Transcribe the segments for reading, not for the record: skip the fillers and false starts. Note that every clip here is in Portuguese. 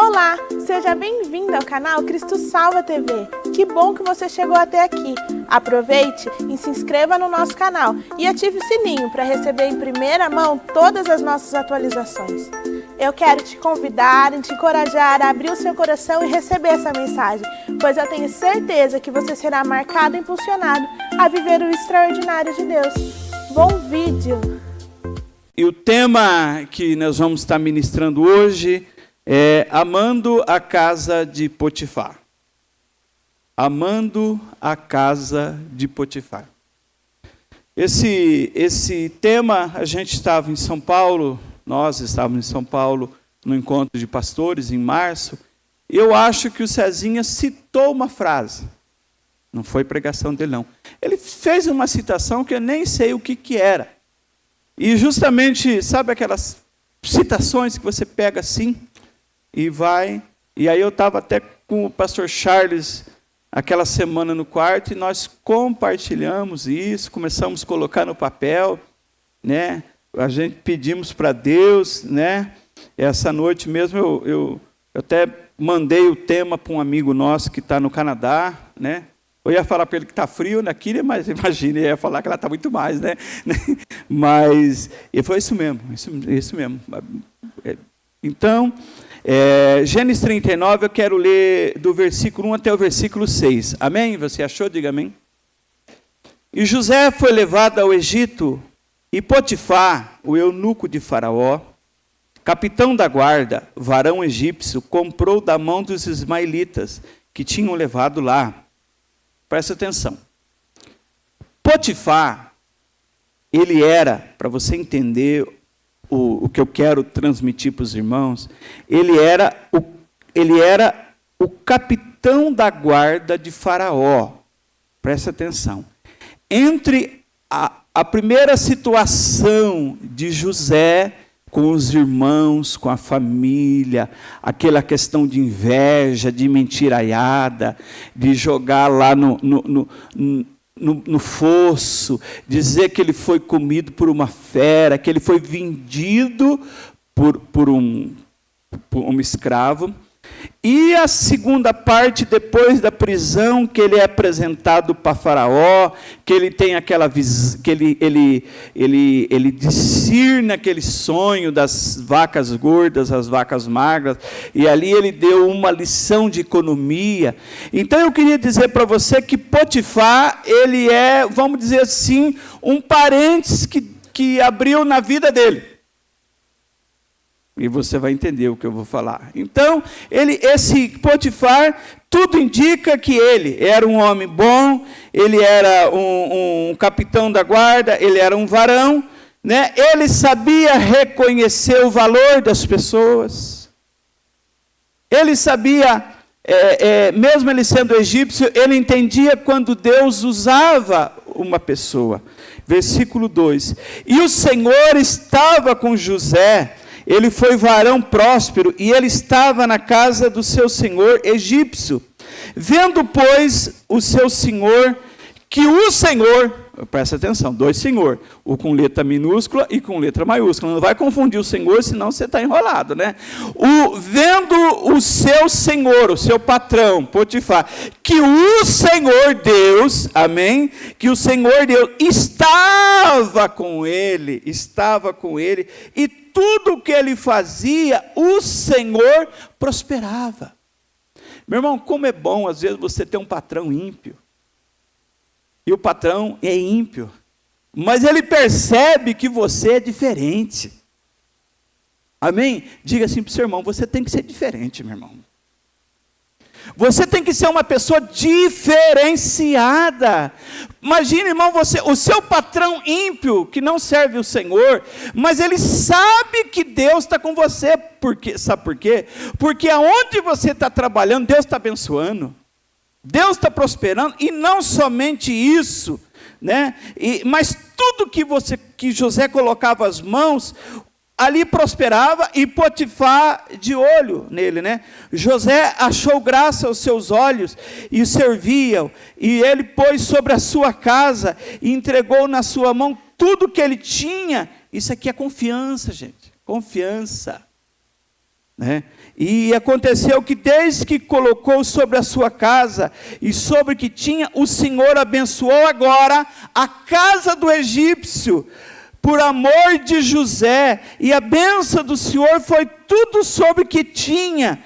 Olá, seja bem-vindo ao canal Cristo Salva TV. Que bom que você chegou até aqui. Aproveite e se inscreva no nosso canal e ative o sininho para receber em primeira mão todas as nossas atualizações. Eu quero te convidar e te encorajar a abrir o seu coração e receber essa mensagem, pois eu tenho certeza que você será marcado e impulsionado a viver o extraordinário de Deus. Bom vídeo! E o tema que nós vamos estar ministrando hoje é amando a casa de Potifar. Amando a casa de Potifar. Esse tema, a gente estava em São Paulo, nós estávamos em São Paulo no encontro de pastores em março. Eu acho que o Cezinha citou uma frase. Não foi pregação dele, não. Ele fez uma citação que eu nem sei o que era. E justamente, sabe aquelas citações que você pega assim e vai... E aí eu estava até com o pastor Charles aquela semana no quarto e nós compartilhamos isso, começamos a colocar no papel, né? A gente pedimos para Deus, né? Essa noite mesmo eu até mandei o tema para um amigo nosso que está no Canadá, né? Eu ia falar para ele que está frio aqui, mas imagina, eu ia falar que ela está muito mais, né? Mas e foi isso mesmo, isso mesmo. Então, Gênesis 39, eu quero ler do versículo 1 até o versículo 6. Amém? Você achou? Diga amém. E José foi levado ao Egito, e Potifar, o eunuco de Faraó, capitão da guarda, varão egípcio, comprou da mão dos ismaelitas que tinham levado lá. Presta atenção. Potifar, ele era, para você entender o que eu quero transmitir para os irmãos, ele era o capitão da guarda de Faraó. Presta atenção. Entre a primeira situação de José com os irmãos, com a família, aquela questão de inveja, de mentiraiada, de jogar lá no fosso, dizer que ele foi comido por uma fera, que ele foi vendido por um escravo. E a segunda parte, depois da prisão, que ele é apresentado para Faraó, que ele tem aquela visão, que ele discerne aquele sonho das vacas gordas, as vacas magras, e ali ele deu uma lição de economia. Então eu queria dizer para você que Potifar, ele é, vamos dizer assim, um parênteses que abriu na vida dele. E você vai entender o que eu vou falar. Então, esse Potifar, tudo indica que ele era um homem bom, ele era um capitão da guarda, ele era um varão, né? Ele sabia reconhecer o valor das pessoas. Ele sabia, mesmo ele sendo egípcio, ele entendia quando Deus usava uma pessoa. Versículo 2. E o Senhor estava com José. Ele foi varão próspero, e ele estava na casa do seu senhor egípcio. Vendo, pois, o seu senhor, que o Senhor, presta atenção, dois senhor, o com letra minúscula e com letra maiúscula, não vai confundir o senhor, senão você está enrolado, né? Vendo o seu senhor, o seu patrão, Potifar, que o Senhor Deus, amém? Que o Senhor Deus estava com ele, e tudo o que ele fazia, o Senhor prosperava. Meu irmão, como é bom, às vezes, você ter um patrão ímpio. E o patrão é ímpio. Mas ele percebe que você é diferente. Amém? Diga assim para o seu irmão, você tem que ser diferente, meu irmão. Você tem que ser uma pessoa diferenciada. Imagine, irmão, o seu patrão ímpio, que não serve o Senhor, mas ele sabe que Deus está com você. Sabe por quê? Porque aonde você está trabalhando, Deus está abençoando. Deus está prosperando, e não somente isso, né? Mas tudo que José colocava as mãos, ali prosperava, e Potifar de olho nele, né? José achou graça aos seus olhos e o serviam, e ele pôs sobre a sua casa e entregou na sua mão tudo que ele tinha. Isso aqui é confiança, gente, confiança. né? E aconteceu que desde que colocou sobre a sua casa e sobre o que tinha, o Senhor abençoou agora a casa do egípcio, por amor de José, e a bênção do Senhor foi tudo sobre o que tinha,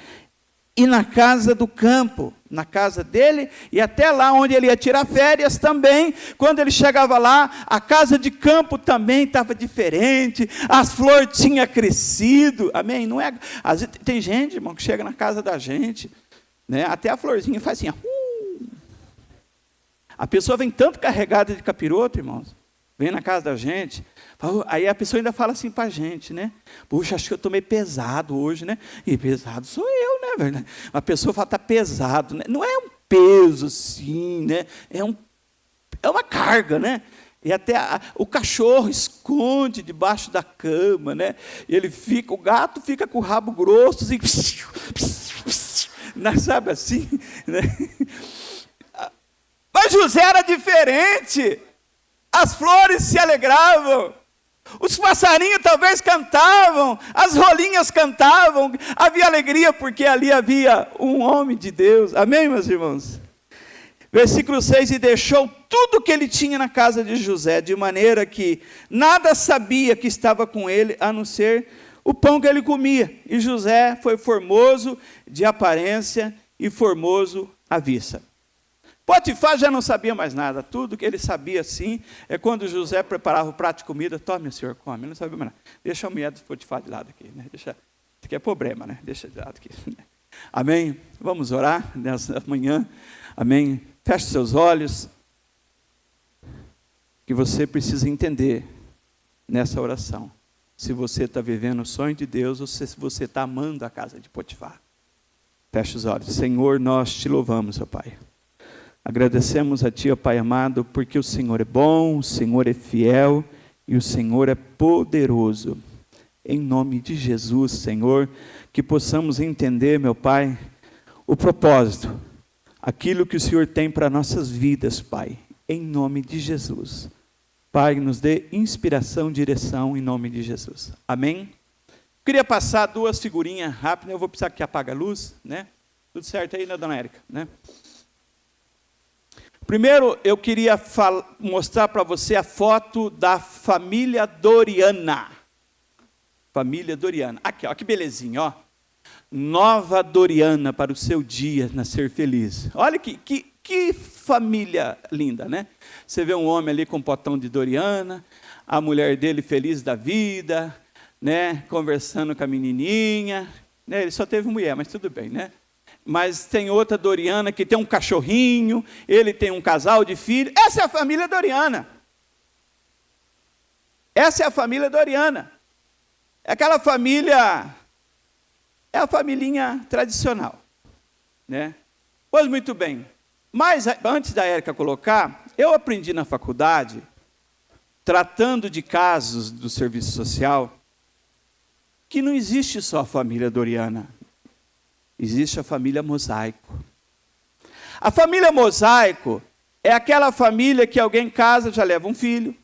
e na casa do campo, na casa dele, e até lá onde ele ia tirar férias também, quando ele chegava lá, a casa de campo também estava diferente, as flores tinham crescido, amém? Não é, às vezes, tem gente, irmão, que chega na casa da gente, né, até a florzinha faz assim, a pessoa vem tanto carregada de capiroto, irmãos, vem na casa da gente, aí a pessoa ainda fala assim para a gente, né? Puxa, acho que eu estou meio pesado hoje, né? E pesado sou eu, né, verdade? A pessoa fala, está pesado, né? Não é um peso, sim, né? É uma carga, né? E até o cachorro esconde debaixo da cama, né? E o gato fica com o rabo grosso, assim, sabe assim, né? Mas José era diferente. As flores se alegravam, os passarinhos talvez cantavam, as rolinhas cantavam, havia alegria porque ali havia um homem de Deus, amém, meus irmãos? Versículo 6, e deixou tudo o que ele tinha na casa de José, de maneira que nada sabia que estava com ele, a não ser o pão que ele comia, e José foi formoso de aparência e formoso à vista. Potifar já não sabia mais nada, tudo que ele sabia sim, é quando José preparava o prato de comida, tome, senhor, come, ele não sabia mais nada. Deixa a mulher do Potifar de lado aqui, né? Isso aqui é problema, né? Deixa de lado aqui. Amém? Vamos orar nessa manhã, amém? Feche seus olhos, que você precisa entender nessa oração, se você está vivendo o sonho de Deus, ou se você está amando a casa de Potifar. Feche os olhos. Senhor, nós te louvamos, ó Pai. Agradecemos a Ti, ó Pai amado, porque o Senhor é bom, o Senhor é fiel e o Senhor é poderoso. Em nome de Jesus, Senhor, que possamos entender, meu Pai, o propósito, aquilo que o Senhor tem para nossas vidas, Pai, em nome de Jesus. Pai, nos dê inspiração, direção, em nome de Jesus. Amém? Queria passar 2 figurinhas rápidas, eu vou precisar que apague a luz, né? Tudo certo aí, né, dona Érica, né? Primeiro, eu queria mostrar para você a foto da família Doriana. Família Doriana. Aqui, ó, que belezinha, ó. Nova Doriana para o seu dia nascer feliz. Olha que família linda, né? Você vê um homem ali com um potão de Doriana, a mulher dele feliz da vida, né? Conversando com a menininha. Né? Ele só teve mulher, mas tudo bem, né? Mas tem outra Doriana que tem um cachorrinho, ele tem um casal de filhos. Essa é a família Doriana. Essa é a família Doriana. Aquela família, é a familhinha tradicional, né? Pois muito bem. Mas antes da Érica colocar, eu aprendi na faculdade, tratando de casos do serviço social, que não existe só a família Doriana. Existe a família Mosaico. A família Mosaico é aquela família que alguém casa, já leva um filho.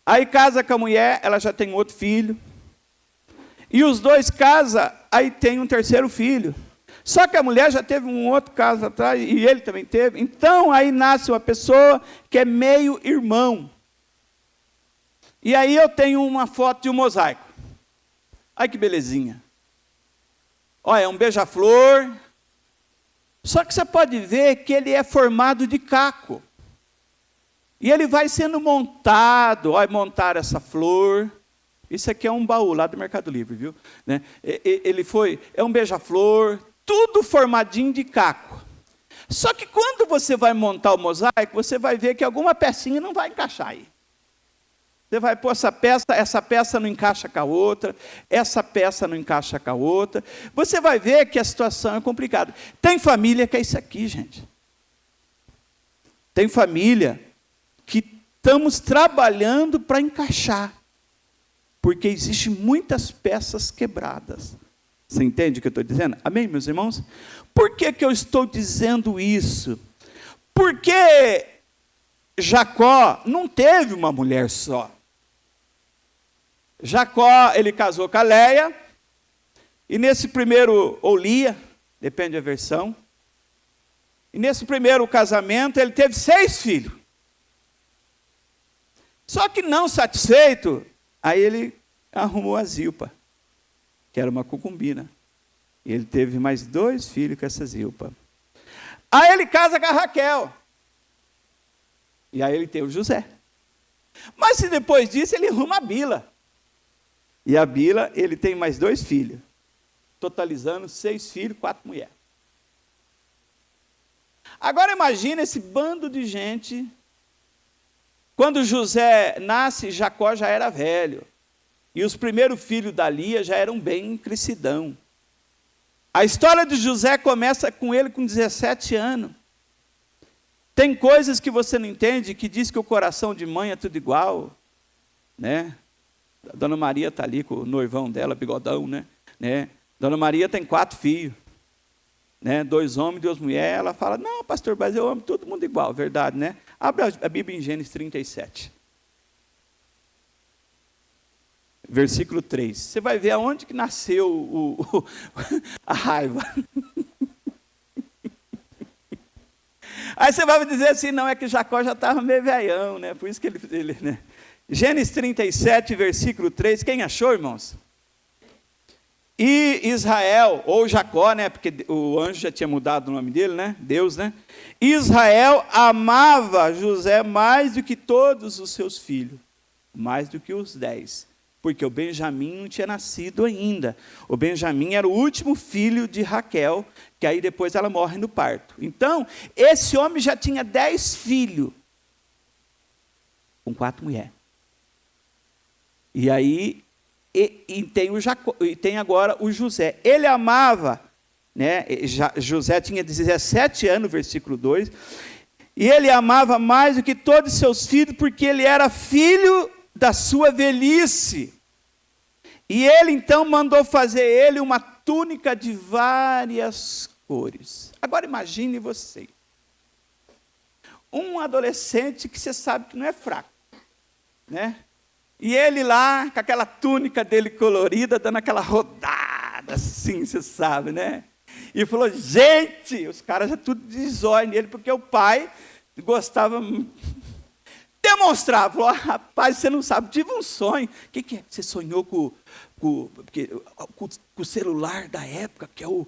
Aí casa com a mulher, ela já tem outro filho. E os dois casam, aí tem um terceiro filho. Só que a mulher já teve um outro caso atrás, e ele também teve. Então, aí nasce uma pessoa que é meio irmão. E aí eu tenho uma foto de um mosaico. Ai, que belezinha. Olha, é um beija-flor. Só que você pode ver que ele é formado de caco. E ele vai sendo montado. Olha, montar essa flor. Isso aqui é um baú lá do Mercado Livre, viu? Né? É um beija-flor, tudo formadinho de caco. Só que quando você vai montar o mosaico, você vai ver que alguma pecinha não vai encaixar aí. Você vai pôr essa peça não encaixa com a outra, essa peça não encaixa com a outra. Você vai ver que a situação é complicada. Tem família que é isso aqui, gente. Tem família que estamos trabalhando para encaixar. Porque existem muitas peças quebradas. Você entende o que eu estou dizendo? Amém, meus irmãos? Por que eu estou dizendo isso? Porque Jacó não teve uma mulher só. Jacó, ele casou com a Leia, E nesse primeiro, ou Lia, depende da versão. E nesse primeiro casamento ele teve 6 filhos. Só que não satisfeito, aí ele arrumou a Zilpa, que era uma concubina. E ele teve mais 2 filhos com essa Zilpa. Aí ele casa com a Raquel. E aí ele tem o José. Mas se depois disso ele arruma a Bila. E a Bila, ele tem mais 2 filhos. Totalizando 6 filhos, 4 mulheres. Agora imagina esse bando de gente. Quando José nasce, Jacó já era velho. E os primeiros filhos da Lia já eram bem crescidão. A história de José começa com ele com 17 anos. Tem coisas que você não entende, que diz que o coração de mãe é tudo igual. Né? A Dona Maria está ali com o noivão dela, bigodão, né? Dona Maria tem 4 filhos. Né? 2 homens, 2 mulheres. Ela fala, não, pastor, mas eu amo todo mundo igual. Verdade, né? Abre a Bíblia em Gênesis 37. Versículo 3. Você vai ver aonde que nasceu a raiva. Aí você vai dizer assim, não, é que Jacó já estava meio velhão, né? Por isso que ele né? Gênesis 37, versículo 3. Quem achou, irmãos? E Israel, ou Jacó, né? Porque o anjo já tinha mudado o nome dele, né? Deus, né? Israel amava José mais do que todos os seus filhos, mais do que os 10, porque o Benjamim não tinha nascido ainda. O Benjamim era o último filho de Raquel, que aí depois ela morre no parto. Então, esse homem já tinha 10 filhos, com 4 mulheres. E aí, tem agora o José. Ele amava, né? José tinha 17 anos, versículo 2, e ele amava mais do que todos os seus filhos, porque ele era filho da sua velhice. E ele então mandou fazer ele uma túnica de várias cores. Agora imagine você, um adolescente que você sabe que não é fraco, né? E ele lá, com aquela túnica dele colorida, dando aquela rodada assim, você sabe, né? E falou, gente, os caras já tudo de zóio nele, porque o pai gostava, demonstrava, falou, rapaz, você não sabe, tive um sonho. O que é? Você sonhou com o celular da época, que é o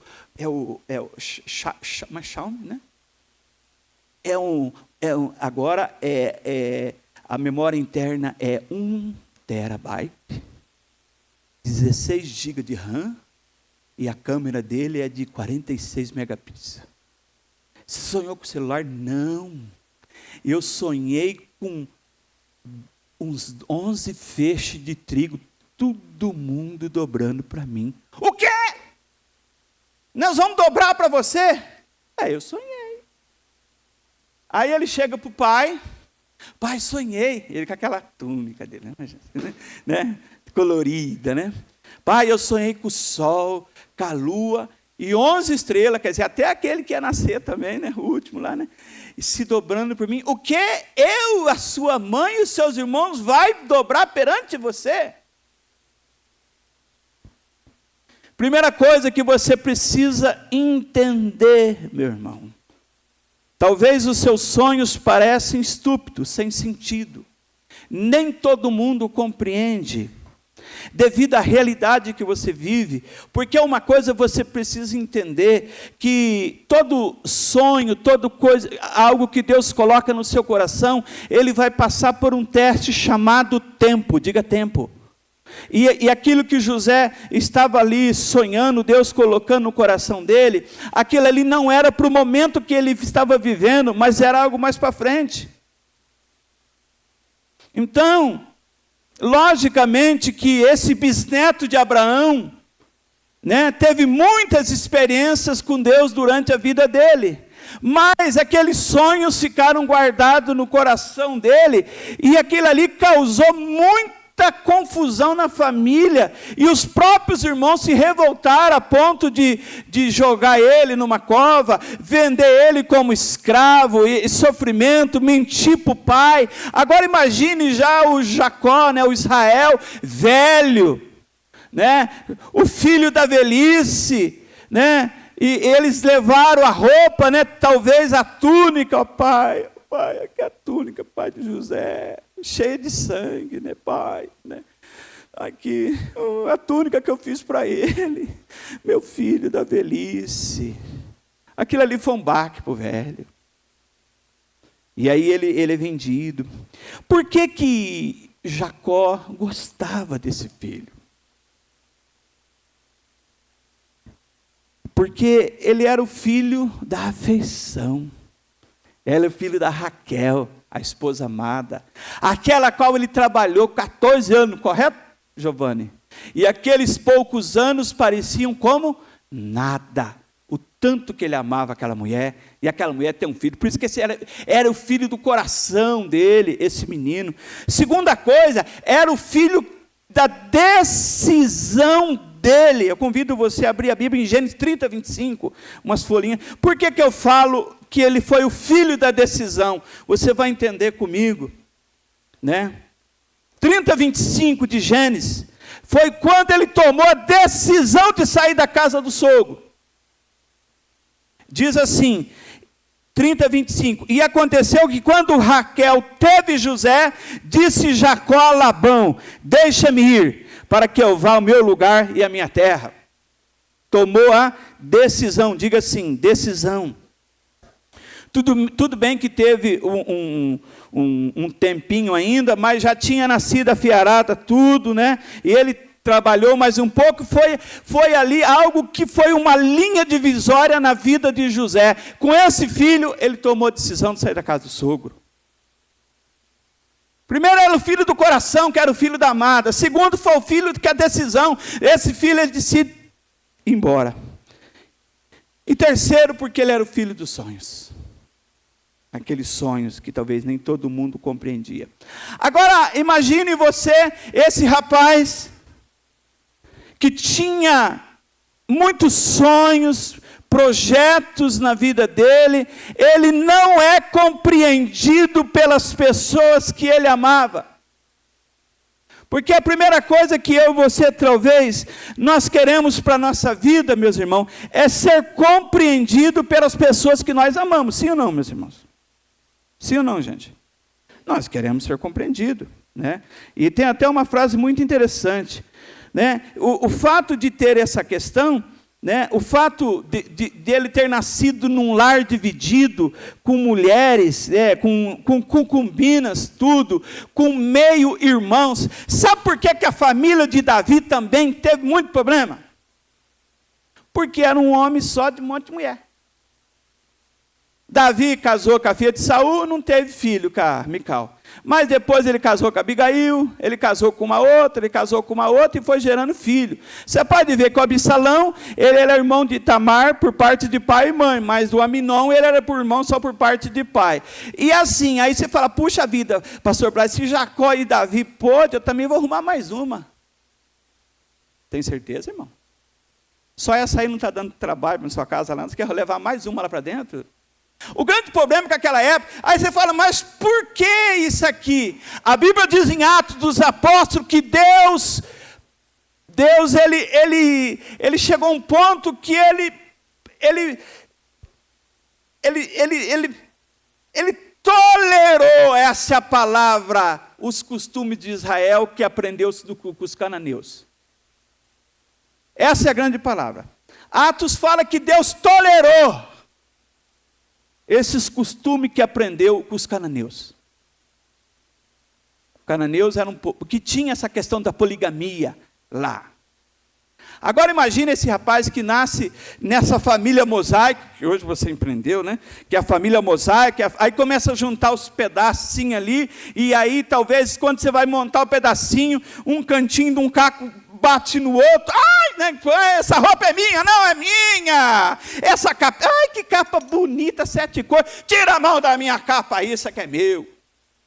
Xiaomi, né? Agora a memória interna é 1 terabyte, 16 GB de RAM, e a câmera dele é de 46 megapixels. Você sonhou com o celular? Não. Eu sonhei com uns 11 feixes de trigo, todo mundo dobrando para mim. O quê? Nós vamos dobrar para você? Eu sonhei. Aí ele chega para o pai, pai, sonhei. Ele com aquela túnica dele, né? Colorida, né? Pai, eu sonhei com o sol, com a lua e 11 estrelas, quer dizer, até aquele que ia nascer também, né? O último lá, né? E se dobrando por mim. O que? Eu, a sua mãe e os seus irmãos vai dobrar perante você? Primeira coisa que você precisa entender, meu irmão. Talvez os seus sonhos parecem estúpidos, sem sentido. Nem todo mundo compreende, devido à realidade que você vive. Porque uma coisa você precisa entender, que todo sonho, toda coisa, algo que Deus coloca no seu coração, ele vai passar por um teste chamado tempo. Diga tempo. E aquilo que José estava ali sonhando, Deus colocando no coração dele, aquilo ali não era para o momento que ele estava vivendo, mas era algo mais para frente. Então, logicamente que esse bisneto de Abraão, né, teve muitas experiências com Deus durante a vida dele, mas aqueles sonhos ficaram guardados no coração dele, e aquilo ali causou muita confusão na família, e os próprios irmãos se revoltaram a ponto de jogar ele numa cova, vender ele como escravo, e sofrimento, mentir para o pai. Agora imagine já o Jacó, né, o Israel, velho, né? O filho da velhice, né? E eles levaram a roupa, né? Talvez a túnica, ó pai, aqui a túnica, pai de José, cheia de sangue, né, pai, né? Aqui, a túnica que eu fiz para ele, meu filho da velhice. Aquilo ali foi um baque para o velho. E aí ele é vendido. Por que Jacó gostava desse filho? Porque ele era o filho da afeição. Ele é o filho da Raquel, a esposa amada. Aquela a qual ele trabalhou 14 anos, correto, Giovanni? E aqueles poucos anos pareciam como nada. O tanto que ele amava aquela mulher, e aquela mulher tem um filho. Por isso que esse era o filho do coração dele, esse menino. Segunda coisa, era o filho da decisão dele. Eu convido você a abrir a Bíblia em Gênesis 30, 25, umas folhinhas. Por que eu falo que ele foi o filho da decisão? Você vai entender comigo, né? 30, 25 de Gênesis, foi quando ele tomou a decisão de sair da casa do sogro. Diz assim, 30, 25, e aconteceu que quando Raquel teve José, disse Jacó a Labão, deixa-me ir, para que eu vá ao meu lugar e à minha terra. Tomou a decisão, diga assim, decisão. Tudo bem que teve um tempinho ainda, mas já tinha nascido a fiarada, tudo, né? E ele trabalhou mais um pouco, foi ali algo que foi uma linha divisória na vida de José. Com esse filho, ele tomou a decisão de sair da casa do sogro. Primeiro era o filho do coração, que era o filho da amada. Segundo foi o filho que a decisão, esse filho ele decide ir embora. E terceiro, porque ele era o filho dos sonhos. Aqueles sonhos que talvez nem todo mundo compreendia. Agora, imagine você, esse rapaz, que tinha muitos sonhos, projetos na vida dele, ele não é compreendido pelas pessoas que ele amava. Porque a primeira coisa que eu e você, talvez, nós queremos para a nossa vida, meus irmãos, é ser compreendido pelas pessoas que nós amamos. Sim ou não, meus irmãos? Sim ou não, gente? Nós queremos ser compreendidos, né? E tem até uma frase muito interessante, né? O fato de ter essa questão, né? O fato de ele ter nascido num lar dividido, com mulheres, com concubinas, tudo, com meio irmãos. Sabe por que a família de Davi também teve muito problema? Porque era um homem só de um monte de mulher. Davi casou com a filha de Saul, não teve filho com a Mical. Mas depois ele casou com a Abigail, ele casou com uma outra, ele casou com uma outra e foi gerando filho. Você pode ver que o Absalão, ele era irmão de Tamar por parte de pai e mãe, mas o Aminon, ele era por irmão só por parte de pai. E assim, aí você fala, puxa vida, pastor Braz, se Jacó e Davi pôde, eu também vou arrumar mais uma. Tem certeza, irmão? Só essa aí não está dando trabalho na sua casa lá, você quer levar mais uma lá para dentro? O grande problema é que naquela época, aí você fala, mas por que isso aqui? A Bíblia diz em Atos dos Apóstolos que Deus ele chegou a um ponto que ele tolerou, essa é a palavra, os costumes de Israel que aprendeu com os cananeus. Essa é a grande palavra. Atos fala que Deus tolerou esses costumes que aprendeu com os cananeus. Os cananeus eram um povo que tinha essa questão da poligamia lá. Agora imagine esse rapaz que nasce nessa família mosaica, que hoje você empreendeu, né? Que é a família mosaica, aí começa a juntar os pedacinhos ali, e aí talvez quando você vai montar o pedacinho, um cantinho de um caco bate no outro, ai, né, essa roupa é minha, não é minha, essa capa, ai, que capa bonita, 7 cores, tira a mão da minha capa aí, isso aqui é meu,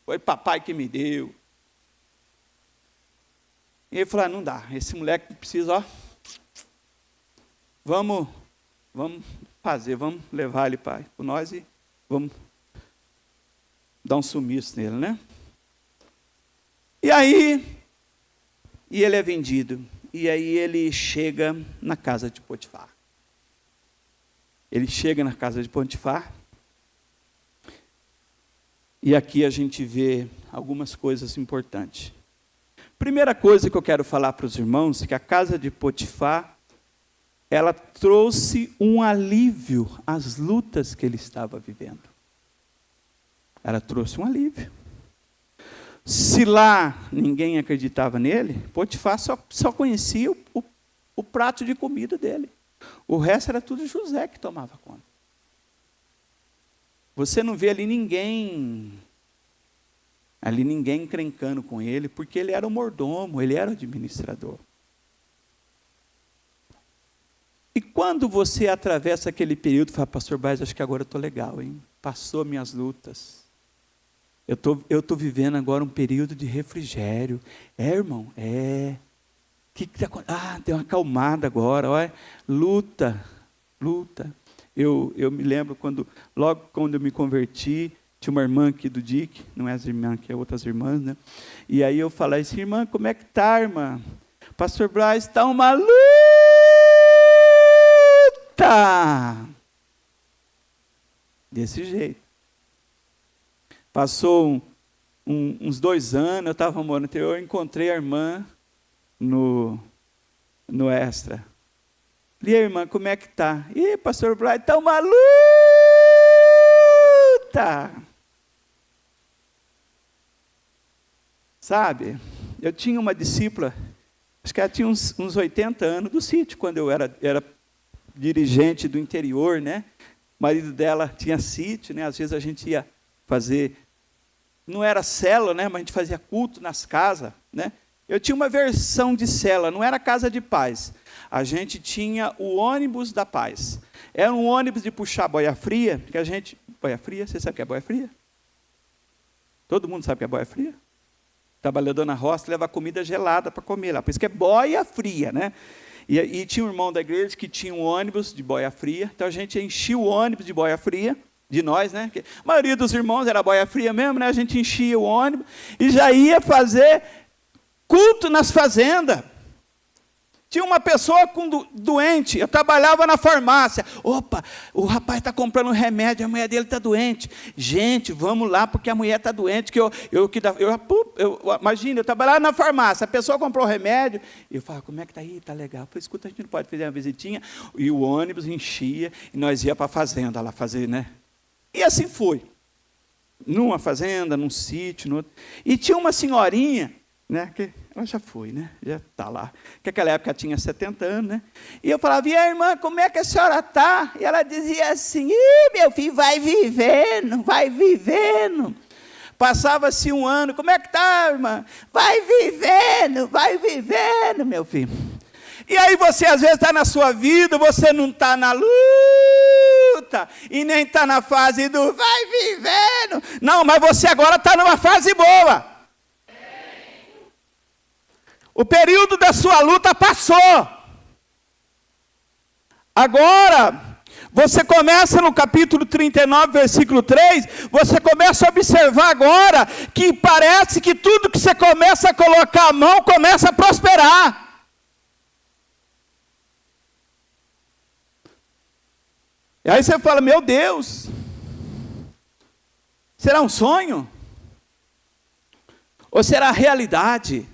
foi papai que me deu. E ele falou, não dá, esse moleque precisa, ó, vamos fazer, vamos levar ele para nós e vamos dar um sumiço nele, né? E aí, e ele é vendido. e aí ele chega na casa de Potifar. Ele chega na casa de Potifar, e aqui a gente vê algumas coisas importantes. Primeira coisa que eu quero falar para os irmãos, é que a casa de Potifar, ela trouxe um alívio às lutas que ele estava vivendo. Ela trouxe um alívio. Se lá ninguém acreditava nele, Potifar só conhecia o prato de comida dele. O resto era tudo José que tomava conta. Você não vê ali ninguém encrencando com ele, porque ele era o mordomo, ele era o administrador. E quando você atravessa aquele período, fala, pastor Braz, acho que agora eu estou legal, hein? Passou minhas lutas. Eu estou vivendo agora um período de refrigério. Irmão? Que tá, deu uma acalmada agora, olha. Luta. Eu me lembro logo quando eu me converti, tinha uma irmã aqui do DIC, não é as irmãs, que é outras irmãs, né? E aí eu falei assim, irmã, como é que tá, irmã? Pastor Braz, está uma luta. Desse jeito. Passou uns 2 anos, eu estava morando no interior, eu encontrei a irmã no Extra. E aí, irmã, como é que tá? Ih, pastor Braz, está uma luta. Sabe, eu tinha uma discípula, acho que ela tinha uns 80 anos, do sítio, quando eu era dirigente do interior, né? O marido dela tinha sítio, né? Às vezes a gente ia fazer, não era célula, né? Mas a gente fazia culto nas casas, né? Eu tinha uma versão de célula, não era casa de paz. A gente tinha o ônibus da paz. Era um ônibus de puxar boia fria, que a gente... Boia fria, você sabe o que é boia fria? Todo mundo sabe o que é boia fria? Trabalhador na roça leva comida gelada para comer lá, por isso que é boia fria, né? E tinha um irmão da igreja que tinha um ônibus de boia fria, então a gente enchia o ônibus de boia fria, de nós, né? A maioria dos irmãos era boia fria mesmo, né? A gente enchia o ônibus e já ia fazer culto nas fazendas. Tinha uma pessoa doente, eu trabalhava na farmácia. Opa, o rapaz está comprando um remédio, a mulher dele está doente. Gente, vamos lá, porque a mulher está doente. Imagina, eu trabalhava na farmácia, a pessoa comprou o remédio, e eu falava, como é que está aí? Está legal. Eu falei, escuta, a gente não pode fazer uma visitinha? E o ônibus enchia, e nós ia para a fazenda lá fazer, né? E assim foi. Numa fazenda, num sítio, no outro. E tinha uma senhorinha, né, que ela já foi, né? Já está lá. Que naquela época tinha 70 anos, né? E eu falava, e a irmã, como é que a senhora está? E ela dizia assim, meu filho, vai vivendo, vai vivendo. Passava-se 1 ano, como é que está, irmã? Vai vivendo, meu filho. E aí você, às vezes, está na sua vida, você não está na luta, e nem está na fase do vai vivendo. Não, mas você agora está numa fase boa. O período da sua luta passou. Agora, você começa no capítulo 39, versículo 3, você começa a observar agora que parece que tudo que você começa a colocar a mão começa a prosperar. E aí você fala, meu Deus, será um sonho? Ou será realidade?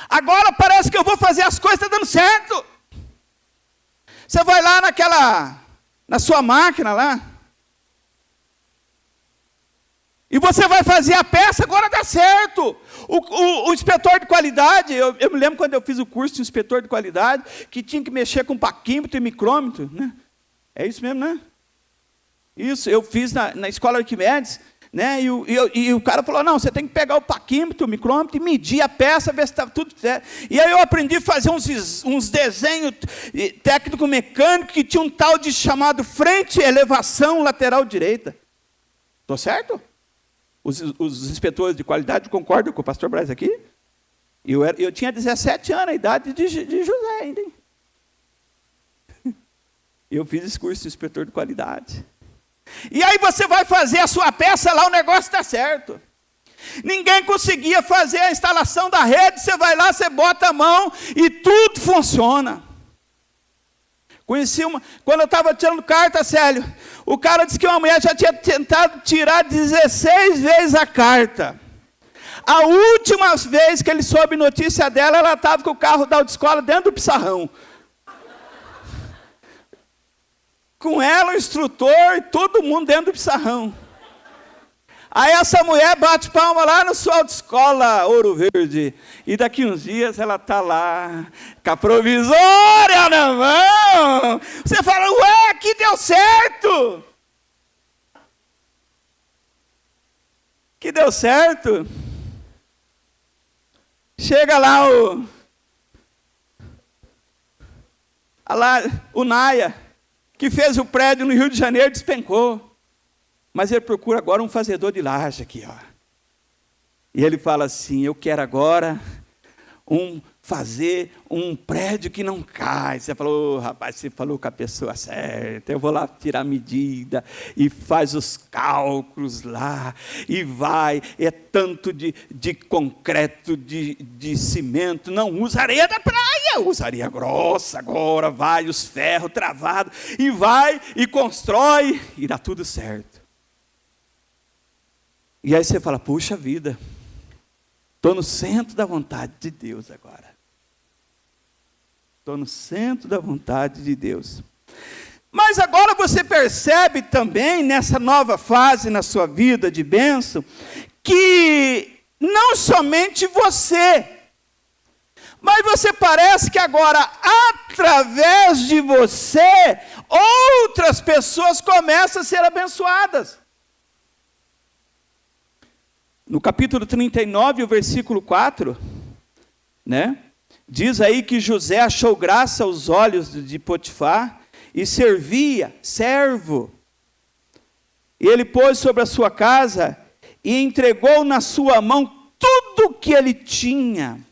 Agora parece que eu vou fazer as coisas, está dando certo. Você vai lá na sua máquina lá, e você vai fazer a peça, agora dá certo. O inspetor de qualidade, eu me lembro quando eu fiz o curso de inspetor de qualidade, que tinha que mexer com paquímetro e micrômetro, né? É isso mesmo, né? Isso, eu fiz na escola Arquimedes, né? E o cara falou, não, você tem que pegar o paquímetro, o micrômetro, e medir a peça, ver se está tudo certo. E aí eu aprendi a fazer uns desenhos técnico-mecânico que tinha um tal de chamado frente, elevação, lateral direita. Estou certo? Os inspetores de qualidade concordam com o pastor Braz aqui? Eu tinha 17 anos, a idade de José ainda, hein? Eu fiz esse curso de inspetor de qualidade. E aí você vai fazer a sua peça lá, o negócio está certo. Ninguém conseguia fazer a instalação da rede. Você vai lá, você bota a mão e tudo funciona. Conheci uma, quando eu estava tirando carta, Célio, o cara disse que uma mulher já tinha tentado tirar 16 vezes a carta. A última vez que ele soube notícia dela, ela estava com o carro da autoescola dentro do pissarrão. Com ela, o instrutor e todo mundo dentro do pissarrão. Aí essa mulher bate palma lá na sua autoescola, Ouro Verde. E daqui uns dias ela está lá, com a provisória na mão. Você fala, ué, que deu certo. Que deu certo. Chega lá o Naia, que fez o prédio no Rio de Janeiro, despencou. Mas ele procura agora um fazedor de laje aqui, ó. E ele fala assim, eu quero agora fazer um prédio que não cai. Você falou, rapaz, você falou com a pessoa certa, eu vou lá tirar medida, e faz os cálculos lá, e vai, é tanto de concreto, de cimento, não usa areia da praia, usa areia grossa agora, vai, os ferros travados, e vai, e constrói, e dá tudo certo. E aí você fala, puxa vida, estou no centro da vontade de Deus agora. Estou no centro da vontade de Deus. Mas agora você percebe também, nessa nova fase na sua vida de bênção, que não somente você, mas você parece que agora, através de você, outras pessoas começam a ser abençoadas. No capítulo 39, o versículo 4, né? Diz aí que José achou graça aos olhos de Potifar e servo. E ele pôs sobre a sua casa e entregou na sua mão tudo o que ele tinha.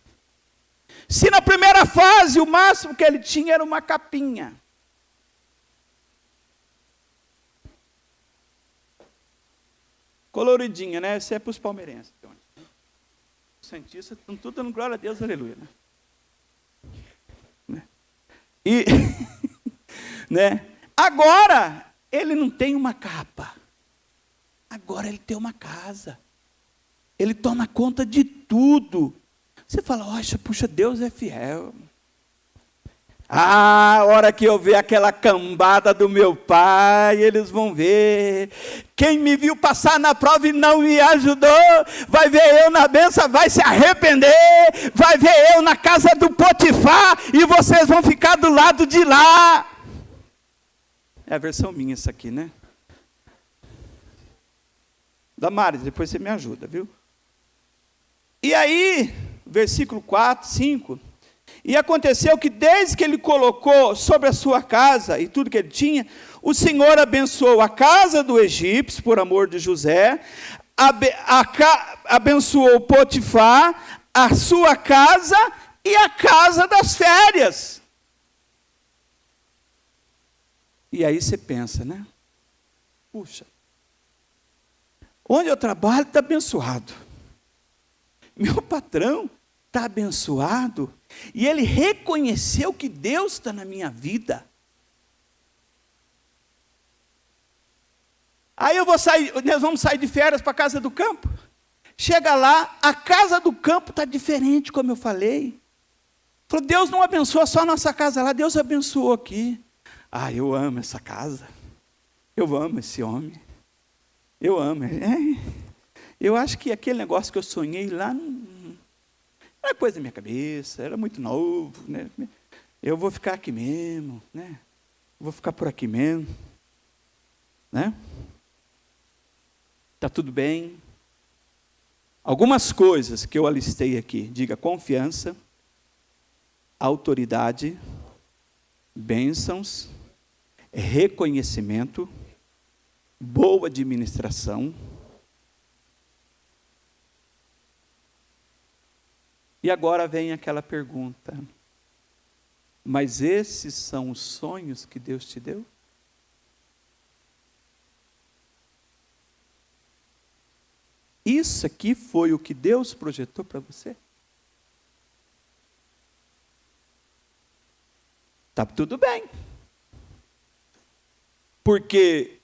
Se na primeira fase o máximo que ele tinha era uma capinha. Coloridinha, né? Isso é para os palmeirenses. Os santistas estão tudo dando glória a Deus, aleluia. Né? E, né? Agora, ele não tem uma capa. Agora ele tem uma casa. Ele toma conta de tudo. Você fala, puxa, Deus é fiel. A hora que eu ver aquela cambada do meu pai, eles vão ver. Quem me viu passar na prova e não me ajudou, vai ver eu na bênção, vai se arrepender. Vai ver eu na casa do Potifar e vocês vão ficar do lado de lá. É a versão minha essa aqui, né? Damares, depois você me ajuda, viu? E aí, versículo 4, 5... E aconteceu que desde que ele colocou sobre a sua casa e tudo que ele tinha, o Senhor abençoou a casa do egípcio, por amor de José, abençoou Potifar, a sua casa e a casa das férias. E aí você pensa, né? Puxa, onde eu trabalho está abençoado. Meu patrão está abençoado. E ele reconheceu que Deus está na minha vida. Aí nós vamos sair de férias para a casa do campo. Chega lá, a casa do campo está diferente, como eu falei. Falou, Deus não abençoa só a nossa casa lá, Deus abençoou aqui. Eu amo essa casa. Eu amo esse homem. Eu amo. Eu acho que aquele negócio que eu sonhei lá não era coisa da minha cabeça, era muito novo, né? Eu vou ficar aqui mesmo, né? Vou ficar por aqui mesmo, né? Tá tudo bem. Algumas coisas que eu alistei aqui, diga confiança, autoridade, bênçãos, reconhecimento, boa administração. E agora vem aquela pergunta, mas esses são os sonhos que Deus te deu? isso aqui foi o que Deus projetou para você? Está tudo bem. Porque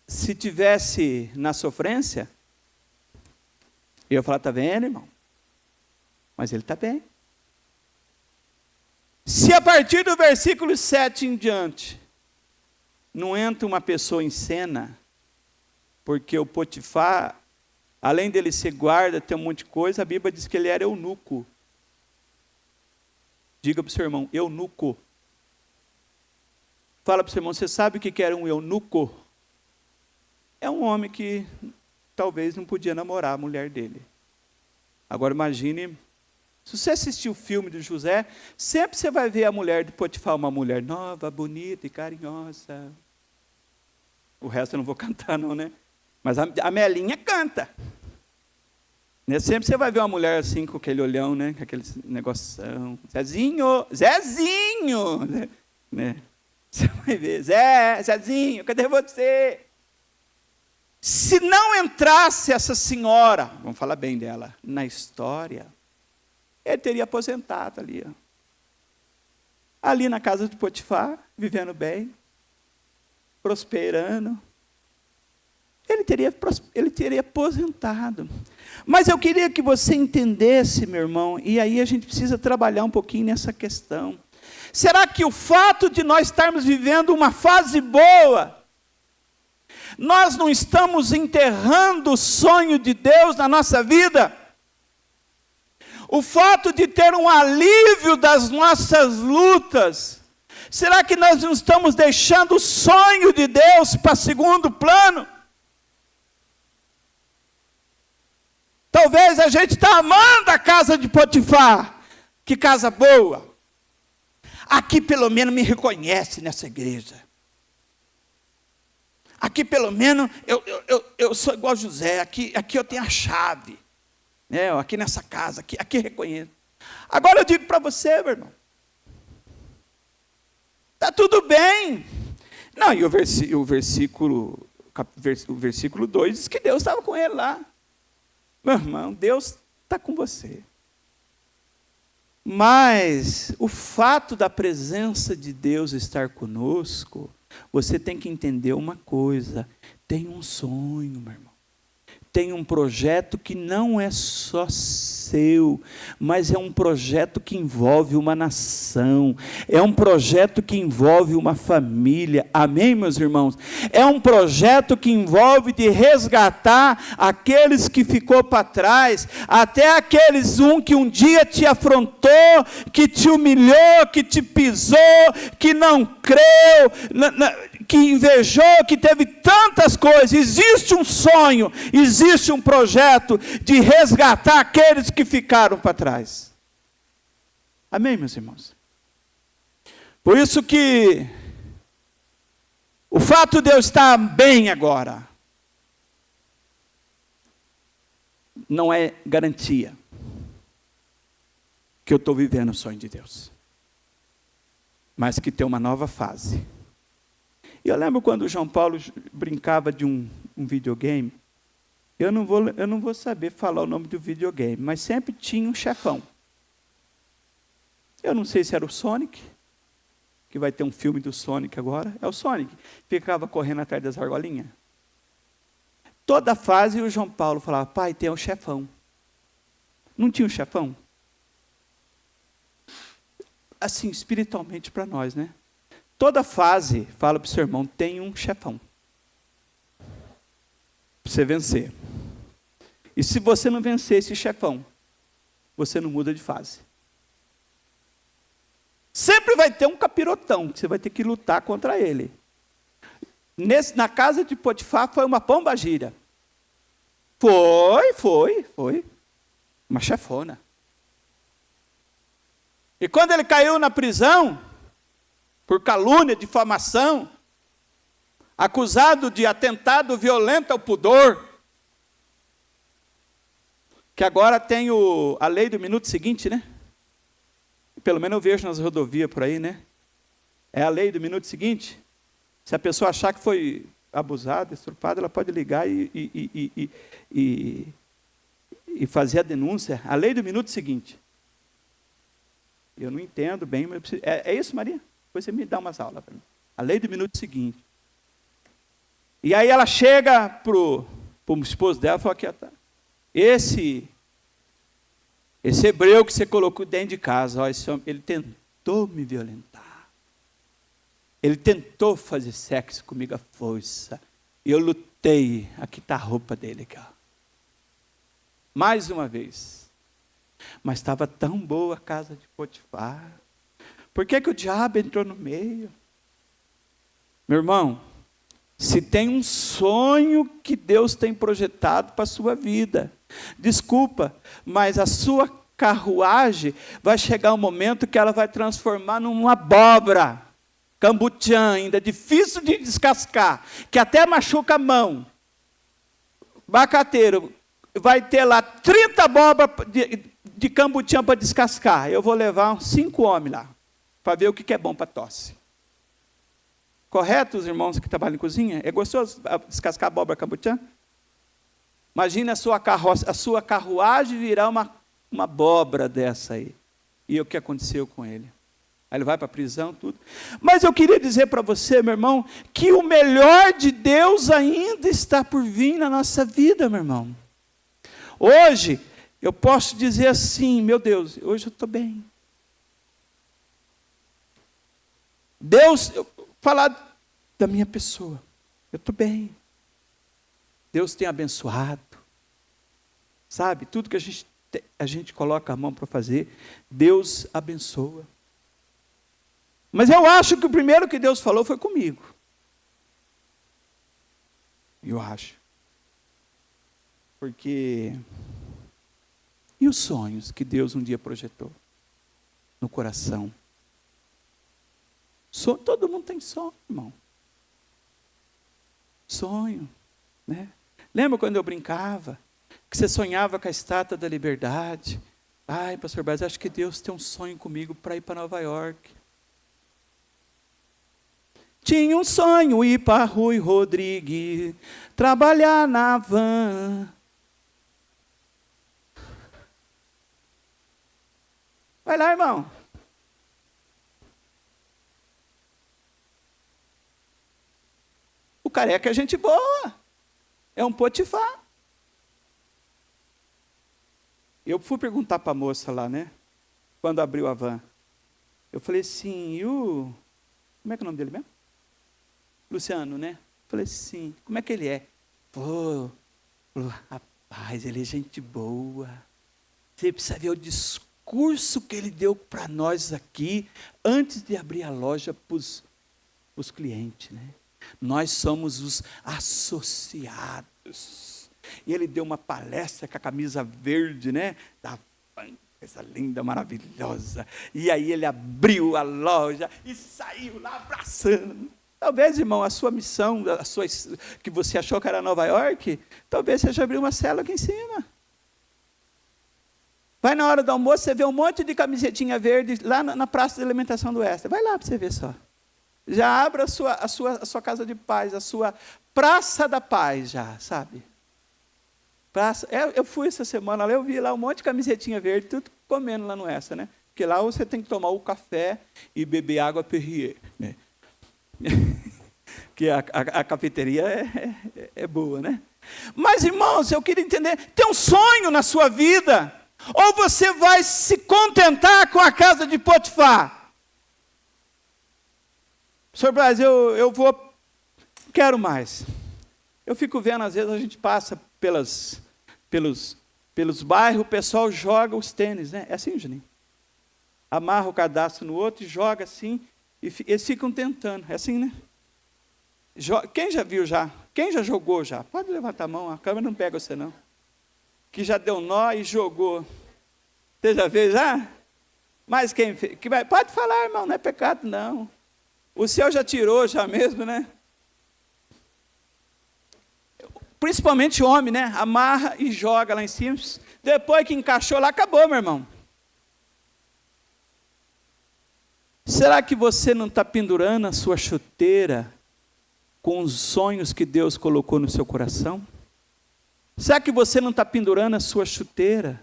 se tivesse na sofrência, eu ia falar, está vendo, irmão? Mas ele está bem. Se a partir do versículo 7 em diante, não entra uma pessoa em cena, porque o Potifar, além dele ser guarda, tem um monte de coisa, a Bíblia diz que ele era eunuco. Diga para o seu irmão, eunuco. Fala para o seu irmão, você sabe o que era um eunuco? É um homem que talvez não podia namorar a mulher dele. Agora imagine, se você assistir o filme do José, sempre você vai ver a mulher de Potifar, uma mulher nova, bonita e carinhosa. O resto eu não vou cantar não, né? Mas a Melinha canta. Né? Sempre você vai ver uma mulher assim, com aquele olhão, né? Com aquele negoção. Zezinho! Né? Você vai ver, Zezinho, cadê você? Se não entrasse essa senhora, vamos falar bem dela, na história, ele teria aposentado ali. Ó. Ali na casa de Potifar, vivendo bem, prosperando. Ele teria aposentado. Mas eu queria que você entendesse, meu irmão, e aí a gente precisa trabalhar um pouquinho nessa questão. Será que o fato de nós estarmos vivendo uma fase boa, nós não estamos enterrando o sonho de Deus na nossa vida? O fato de ter um alívio das nossas lutas, será que nós não estamos deixando o sonho de Deus para segundo plano? Talvez a gente está amando a casa de Potifar. Que casa boa. Aqui pelo menos me reconhece nessa igreja. Aqui pelo menos eu sou igual José. Aqui eu tenho a chave. Né? Aqui nessa casa, aqui reconheço. Agora eu digo para você, meu irmão. Está tudo bem. Não, e o versículo 2 diz que Deus estava com ele lá. Meu irmão, Deus está com você. Mas o fato da presença de Deus estar conosco, você tem que entender uma coisa. Tem um sonho, meu irmão. Tem um projeto que não é só seu, mas é um projeto que envolve uma nação, é um projeto que envolve uma família, amém, meus irmãos? É um projeto que envolve de resgatar aqueles que ficou para trás, até aqueles que um dia te afrontou, que te humilhou, que te pisou, que não creu, que invejou, que teve tantas coisas. Existe um sonho, existe um projeto de resgatar aqueles que ficaram para trás. Amém, meus irmãos? Por isso que o fato de eu estar bem agora não é garantia que eu estou vivendo o sonho de Deus, mas que tem uma nova fase. E eu lembro quando o João Paulo brincava de um videogame. Eu não vou saber falar o nome do videogame, mas sempre tinha um chefão. Eu não sei se era o Sonic, que vai ter um filme do Sonic agora. É o Sonic. Ficava correndo atrás das argolinhas. Toda fase o João Paulo falava, pai, tem um chefão. Não tinha um chefão? Assim, espiritualmente para nós, né? Toda fase, fala para o seu irmão, tem um chefão. Para você vencer. E se você não vencer esse chefão, você não muda de fase. Sempre vai ter um capirotão, que você vai ter que lutar contra ele. Na casa de Potifar foi uma pombagira. Foi. Uma chefona. E quando ele caiu na prisão, por calúnia, difamação, acusado de atentado violento ao pudor, que agora tem a lei do minuto seguinte, né? Pelo menos eu vejo nas rodovias por aí, né? É a lei do minuto seguinte. Se a pessoa achar que foi abusada, estrupada, ela pode ligar e e fazer a denúncia, a lei do minuto seguinte. Eu não entendo bem, mas é isso, Maria? Depois você me dá umas aulas para mim. A lei do minuto seguinte. E aí ela chega para o esposo dela e fala, aqui, tá. Esse hebreu que você colocou dentro de casa, ó, esse homem, ele tentou me violentar. Ele tentou fazer sexo comigo à força. E eu lutei. Aqui está a roupa dele. Aqui, ó. Mais uma vez. Mas estava tão boa a casa de Potifar. Por que o diabo entrou no meio? Meu irmão, se tem um sonho que Deus tem projetado para a sua vida, desculpa, mas a sua carruagem vai chegar um momento que ela vai transformar numa abóbora, cambutiã ainda, difícil de descascar, que até machuca a mão. Bacateiro, vai ter lá 30 abóboras de cambutiã para descascar. Eu vou levar uns 5 homens lá, para ver o que é bom para tosse. Correto, os irmãos que trabalham em cozinha? É gostoso descascar abóbora cambutiã? Imagina a sua carruagem virar uma abóbora dessa aí. E o que aconteceu com ele? Aí ele vai para a prisão, tudo. Mas eu queria dizer para você, meu irmão, que o melhor de Deus ainda está por vir na nossa vida, meu irmão. Hoje, eu posso dizer assim, meu Deus, hoje eu estou bem. Deus, falar da minha pessoa, eu estou bem. Deus tem abençoado. Sabe, tudo que a gente coloca a mão para fazer, Deus abençoa. Mas eu acho que o primeiro que Deus falou foi comigo. Eu acho. Porque... E os sonhos que Deus um dia projetou no coração? Todo mundo tem sonho, irmão. Sonho, né? Lembra quando eu brincava? Que você sonhava com a Estátua da Liberdade? Ai, pastor Braz, acho que Deus tem um sonho comigo para ir para Nova York. Tinha um sonho ir para Rui Rodrigues, trabalhar na van. Vai lá, irmão. O careca é gente boa. É um Potifar. Eu fui perguntar para a moça lá, né? Quando abriu a van. Eu falei assim, e o... Como é que é o nome dele mesmo? Luciano, né? Eu falei assim, como é que ele é? Pô, rapaz, ele é gente boa. Você precisa ver o discurso que ele deu para nós aqui, antes de abrir a loja para os clientes, né? Nós somos os associados. E ele deu uma palestra com a camisa verde, né? Da coisa linda, maravilhosa. E aí ele abriu a loja e saiu lá abraçando. Talvez, irmão, a sua missão, que você achou que era Nova York, talvez seja abrir uma célula aqui em cima. Vai na hora do almoço, você vê um monte de camisetinha verde lá na praça de alimentação do Oeste. Vai lá para você ver só. Já abra a sua casa de paz, a sua praça da paz, já, sabe? Eu fui essa semana lá, eu vi lá um monte de camisetinha verde, tudo comendo lá no Extra, né? Porque lá você tem que tomar o café e beber água Perrier, né? Que a cafeteria é boa, né? Mas, irmãos, eu queria entender, tem um sonho na sua vida, ou você vai se contentar com a casa de Potifar? Senhor Braz, eu quero mais. Eu fico vendo, às vezes a gente passa pelos bairros, o pessoal joga os tênis, né? É assim, Juninho? Amarra o cadastro no outro e joga assim, e eles ficam tentando. É assim, né? Quem já viu já? Quem já jogou já? Pode levantar a mão, a câmera não pega você não. Que já deu nó e jogou. Você já fez já? Mas quem fez? Pode falar, irmão, não é pecado não. O céu já tirou já mesmo, né? Principalmente homem, né? Amarra e joga lá em cima. Depois que encaixou lá, acabou, meu irmão. Será que você não está pendurando a sua chuteira com os sonhos que Deus colocou no seu coração? Será que você não está pendurando a sua chuteira?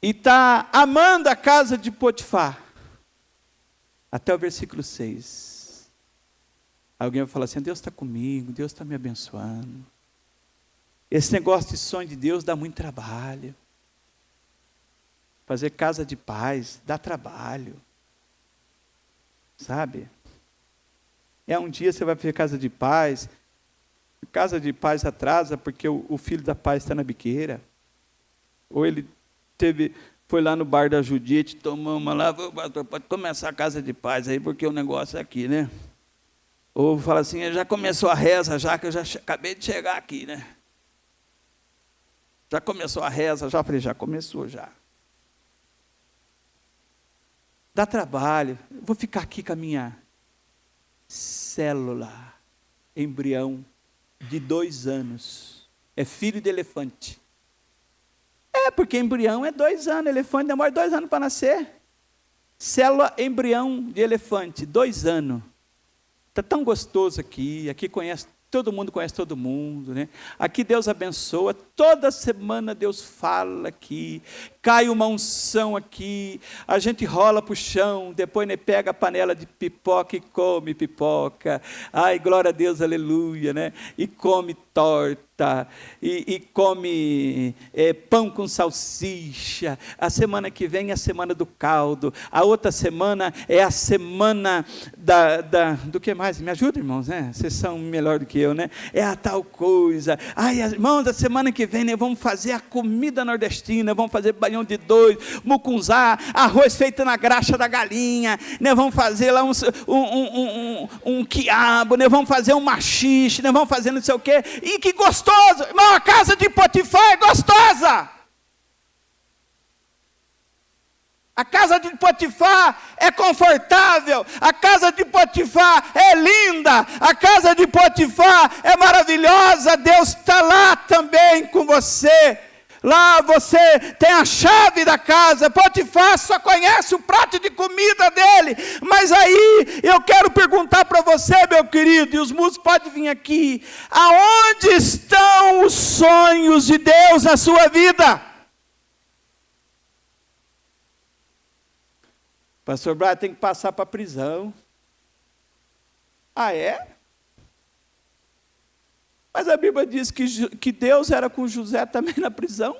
E está amando a casa de Potifar? Até o versículo 6. Alguém vai falar assim, Deus está comigo, Deus está me abençoando. Esse negócio de sonho de Deus dá muito trabalho. Fazer casa de paz dá trabalho. Sabe? Um dia você vai fazer casa de paz. Casa de paz atrasa porque o filho da paz está na biqueira. Ou ele foi lá no bar da Judite, tomou uma lá, pode começar a casa de paz aí, porque o negócio é aqui, né? Ou fala assim, já começou a reza, já que eu já acabei de chegar aqui, né? Já começou a reza, já falei, já começou, já. Dá trabalho. Vou ficar aqui com a minha célula, embrião, de 2 anos. É filho de elefante. Porque embrião é 2 anos, elefante demora 2 anos para nascer. Célula, embrião de elefante, 2 anos. Está tão gostoso aqui todo mundo conhece todo mundo, né? Aqui Deus abençoa, toda semana Deus fala aqui, cai uma unção aqui, a gente rola para o chão, depois pega a panela de pipoca e come pipoca, ai glória a Deus, aleluia, né? E come torta, e come pão com salsicha. A semana que vem é a semana do caldo, a outra semana é a semana do que mais? Me ajuda, irmãos, né? Vocês são melhor do que eu, né? É a tal coisa. Ai, irmãos, a semana que vem, né, vamos fazer a comida nordestina, vamos fazer baião de dois, mucunzá, arroz feito na graxa da galinha, né? Vamos fazer lá um quiabo, né? Vamos fazer um machixe, né? Vamos fazer não sei o quê. E que gostoso! Irmão, a casa de Potifar é gostosa! A casa de Potifar é confortável, a casa de Potifar é linda, a casa de Potifar é maravilhosa, Deus está lá também com você. Lá você tem a chave da casa. Potifar só conhece o prato de comida dele. Mas aí eu quero perguntar para você, meu querido, e os músicos podem vir aqui: aonde estão os sonhos de Deus na sua vida? Pastor Brian tem que passar para a prisão. Ah, é? Mas a Bíblia diz que Deus era com José também na prisão.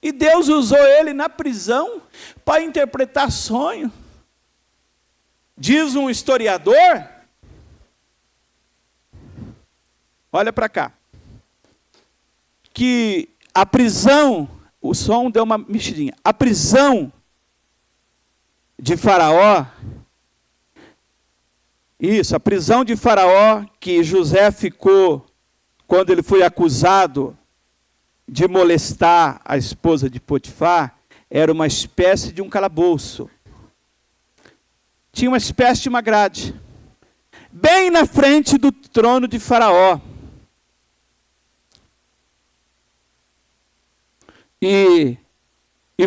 E Deus usou ele na prisão para interpretar sonho. Diz um historiador, olha para cá, que a prisão, o som deu uma mexidinha, a prisão de Faraó, a prisão de Faraó que José ficou quando ele foi acusado de molestar a esposa de Potifar, era uma espécie de um calabouço. Tinha uma espécie de uma grade, bem na frente do trono de Faraó. E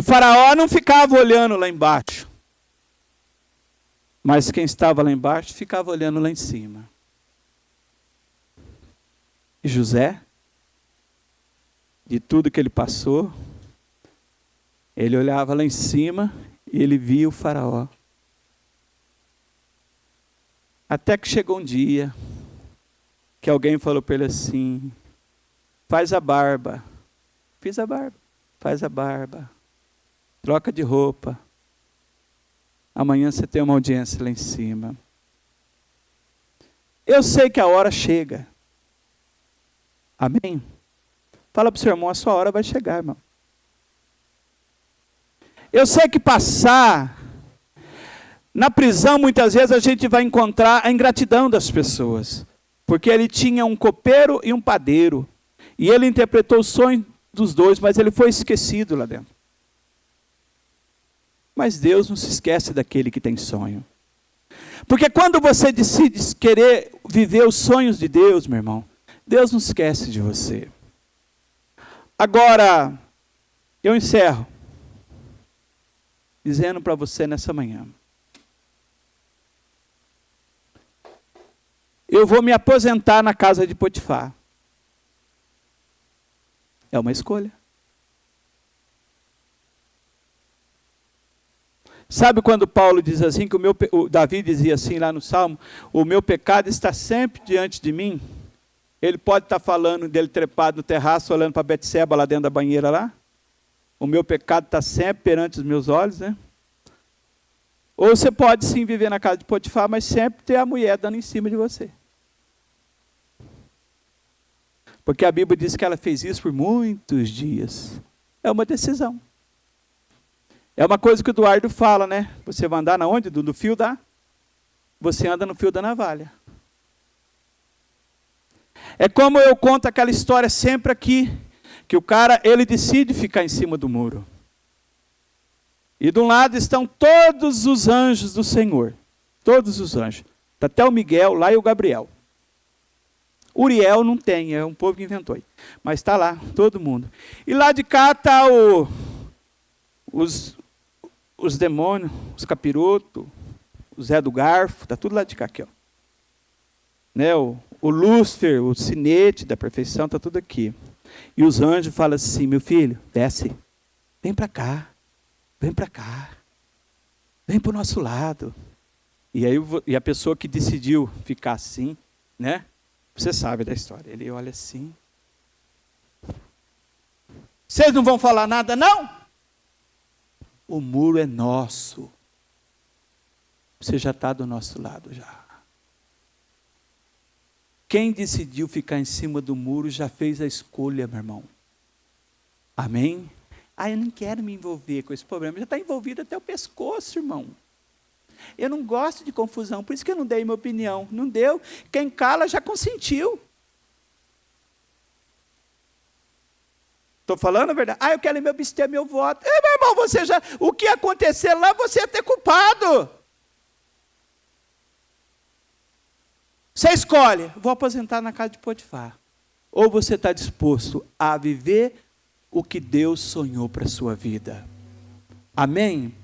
Faraó não ficava olhando lá embaixo, mas quem estava lá embaixo ficava olhando lá em cima. E José, de tudo que ele passou, ele olhava lá em cima e ele via o Faraó. Até que chegou um dia que alguém falou para ele assim: faz a barba. Fiz a barba. Faz a barba. Troca de roupa. Amanhã você tem uma audiência lá em cima. Eu sei que a hora chega. Amém? Fala para o seu irmão, a sua hora vai chegar, irmão. Eu sei que passar na prisão, muitas vezes a gente vai encontrar a ingratidão das pessoas. Porque ele tinha um copeiro e um padeiro. E ele interpretou o sonho dos dois, mas ele foi esquecido lá dentro. Mas Deus não se esquece daquele que tem sonho. Porque quando você decide querer viver os sonhos de Deus, meu irmão, Deus não esquece de você. Agora, eu encerro dizendo para você nessa manhã: eu vou me aposentar na casa de Potifar. É uma escolha. Sabe quando Paulo diz assim, que o Davi dizia assim lá no Salmo, o meu pecado está sempre diante de mim? Ele pode estar falando dele trepado no terraço, olhando para Betseba lá dentro da banheira lá? O meu pecado está sempre perante os meus olhos, né? Ou você pode sim viver na casa de Potifar, mas sempre ter a mulher dando em cima de você. Porque a Bíblia diz que ela fez isso por muitos dias. É uma decisão. É uma coisa que o Eduardo fala, né? Você vai andar na onde? No fio da? Você anda no fio da navalha. É como eu conto aquela história sempre aqui, que o cara, ele decide ficar em cima do muro. E de um lado estão todos os anjos do Senhor. Todos os anjos. Está até o Miguel lá e o Gabriel. Uriel não tem, é um povo que inventou. Mas está lá, todo mundo. E lá de cá está os demônios, os capirotos, o Zé do Garfo, está tudo lá de cá aqui, ó. Né, o Lúcifer, o sinete da perfeição, está tudo aqui. E os anjos falam assim, meu filho, desce, vem para cá, vem para cá, vem para o nosso lado. E a pessoa que decidiu ficar assim, né? Você sabe da história, ele olha assim. Vocês não vão falar nada, não? O muro é nosso. Você já está do nosso lado já. Quem decidiu ficar em cima do muro já fez a escolha, meu irmão. Amém? Eu não quero me envolver com esse problema. Já está envolvido até o pescoço, irmão. Eu não gosto de confusão, por isso que eu não dei minha opinião. Não deu. Quem cala já consentiu. Estou falando a verdade? Eu quero me abster meu voto. Meu irmão, o que acontecer lá, você é ter culpado. Você escolhe, vou aposentar na casa de Potifar. Ou você está disposto a viver o que Deus sonhou para a sua vida. Amém?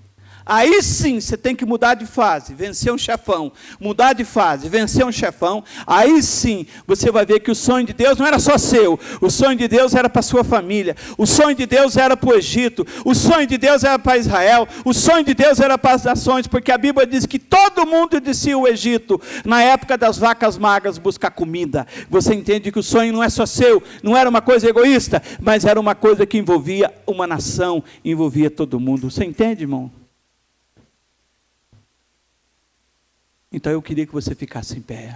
Aí sim, você tem que mudar de fase, vencer um chefão. Mudar de fase, vencer um chefão. Aí sim, você vai ver que o sonho de Deus não era só seu. O sonho de Deus era para a sua família. O sonho de Deus era para o Egito. O sonho de Deus era para Israel. O sonho de Deus era para as nações. Porque a Bíblia diz que todo mundo descia o Egito, na época das vacas magras, buscar comida. Você entende que o sonho não é só seu. Não era uma coisa egoísta, mas era uma coisa que envolvia uma nação, envolvia todo mundo. Você entende, irmão? Então eu queria que você ficasse em pé.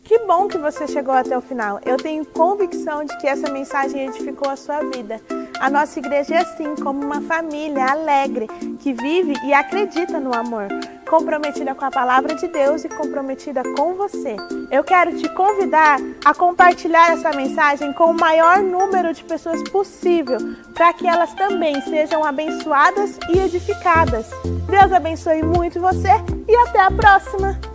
Que bom que você chegou até o final. Eu tenho convicção de que essa mensagem edificou a sua vida. A nossa igreja é assim, como uma família alegre, que vive e acredita no amor, comprometida com a palavra de Deus e comprometida com você. Eu quero te convidar a compartilhar essa mensagem com o maior número de pessoas possível, para que elas também sejam abençoadas e edificadas. Deus abençoe muito você e até a próxima!